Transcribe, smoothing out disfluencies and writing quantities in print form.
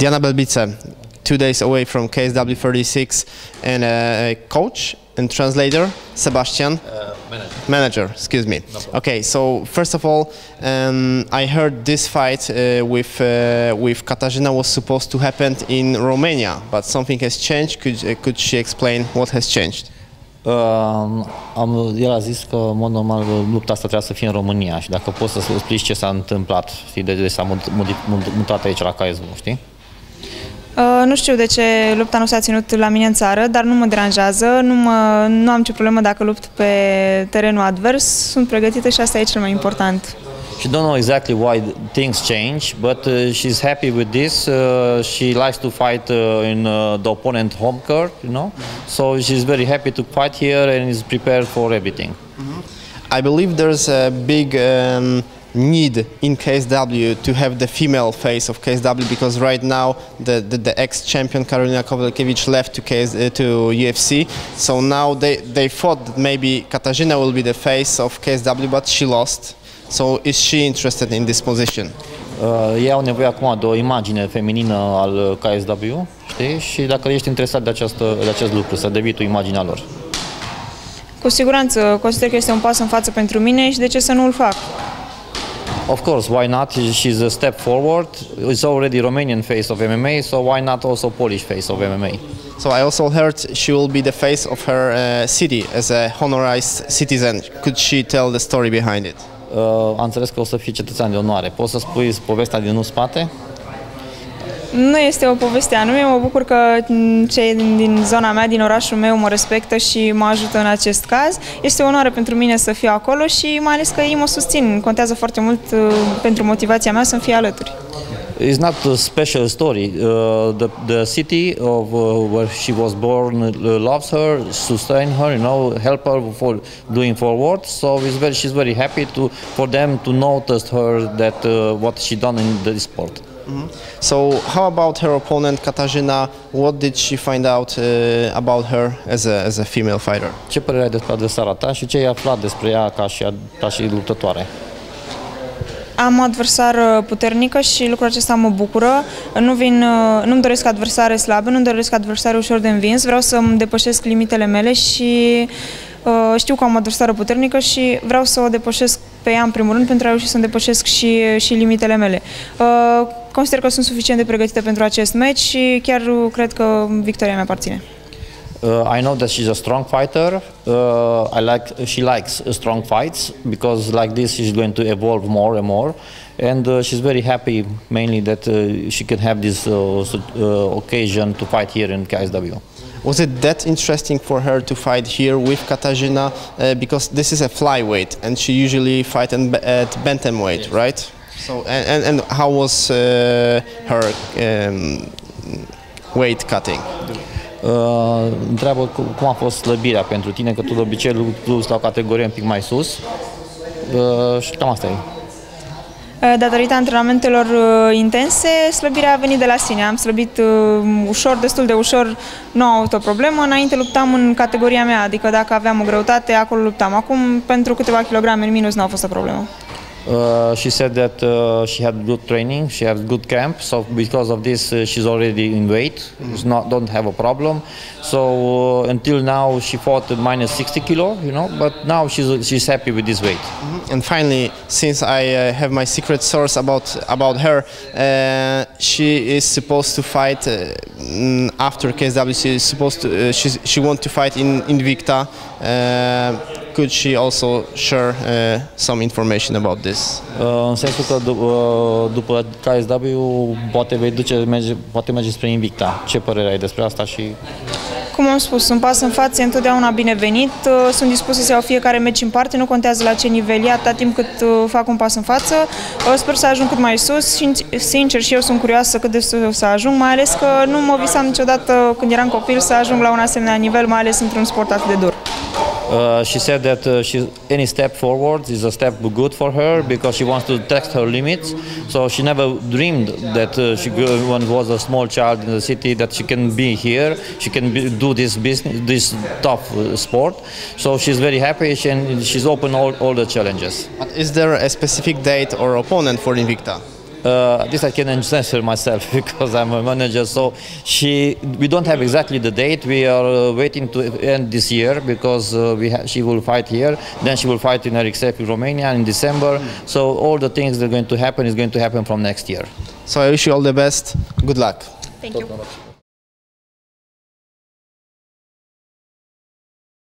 Diana Belbice, 2 days away from KSW 36, and coach and translator Sebastian, manager, excuse me. No problem. Okay, so first of all, I heard this fight with Katarzyna was supposed to happen in Romania, but something has changed. Could she explain what has changed? El a zis că, în mod normal, lupta asta trebuia să fie în România și dacă poți să explici ce s-a întâmplat, știi, de ce s-a mutat aici la KSW, știi? Nu știu de ce lupta nu s-a ținut la mine în țară, dar nu mă deranjează, nu am nicio problemă dacă lupt pe terenul advers, sunt pregătită și asta e cel mai important. She don't know exactly why things change, but she's happy with this. She likes to fight in the opponent home court, you know. So she's very happy to fight here and is prepared for everything. I believe there's a big need in KSW to have the female face of KSW, because right now the ex-champion Karolina Kowalkiewicz left to UFC, so now they thought that maybe Katarzyna will be the face of KSW, but she lost. So is she interested in this position? Ei au nevoie acum de o imagine feminină al KSW, știi? Și dacă ești interesat de acest lucru, să devii tu imaginea lor. Cu siguranță, consider că este un pas în față pentru mine și de ce să nu îl fac? Of course, why not? She's a step forward. It's already Romanian face of MMA, so why not also Polish face of MMA? So I also heard she will be the face of her city as a honorized citizen. Could she tell the story behind it? Am înțeles că o să fie cetățean de onoare. Poți să spui povestea din spate? Nu este o poveste anume, mă bucur că cei din zona mea, din orașul meu, mă respectă și mă ajută în acest caz. Este o onoare pentru mine să fiu acolo și mai ales că ei mă susțin. Contează foarte mult pentru motivația mea să-mi fie alături. It's not a special story. The city of where she was born loves her, sustain her, you know, help her for doing forward. So she's very happy for them to notice her that what she done in the sport. So how about her opponent Katarzyna? What did she find out about her as a female fighter? Ce părere ai despre adversara ta și ce ai aflat despre ea ca și luptătoare? Am o adversară puternică și lucrul acesta mă bucură. Nu-mi doresc adversare slabe, nu-mi doresc adversare ușor de învins. Vreau să-mi depășesc limitele mele și știu că am o adversară puternică și vreau să o depășesc pe ea în primul rând pentru a reuși să-mi depășesc și limitele mele. Consider că sunt suficient de pregătită pentru acest match și chiar cred că victoria mea aparține. I know that she's a strong fighter. She likes strong fights because like this she's going to evolve more and more, and she's very happy mainly that she can have this occasion to fight here in KSW. Was it that interesting for her to fight here with Katarzyna? Because this is a flyweight, and she usually fights at bantamweight, yes. Right? So and how was her weight cutting? Întreabă cum a fost slăbirea pentru tine, că tu de obicei lupți la o categorie un pic mai sus și cam asta e. Datorită antrenamentelor intense, slăbirea a venit de la sine. Am slăbit ușor, destul de ușor, nu am avut o problemă. Înainte luptam în categoria mea, adică dacă aveam o greutate, acolo luptam. Acum, pentru câteva kilograme în minus, nu a fost o problemă. She said that she had good training, she had good camp, so because of this she's already in weight, don't have a problem. So until now she fought at minus 60 kilo, you know, but now she's happy with this weight. And finally, since I have my secret source about her, she is supposed to fight after KSW. She wants to fight in Invicta. Could she also share some information about this? În sensul că după KSW poate merge spre Invicta. Ce părere ai despre asta și... Cum am spus, un pas în față e întotdeauna binevenit. Sunt dispusă să iau fiecare meci în parte, nu contează la ce nivel e, atâta timp cât fac un pas în față. Sper să ajung cât mai sus și, sincer, și eu sunt curioasă cât de sus să ajung, mai ales că nu mă visam niciodată când eram copil să ajung la un asemenea nivel, mai ales într-un sport atât de dur. She said that any step forward is a step good for her because she wants to test her limits. So she never dreamed that when was a small child in the city that she can be here, she can do this business, this tough sport. So she's very happy and she's open all the challenges. But is there a specific date or opponent for Invicta? This I can answer myself because I'm a manager. So we don't have exactly the date. We are waiting to end this year because she will fight here. Then she will fight in Eriksek, Romania in December. So all the things that are going to happen is going to happen from next year. So I wish you all the best. Good luck. Thank you.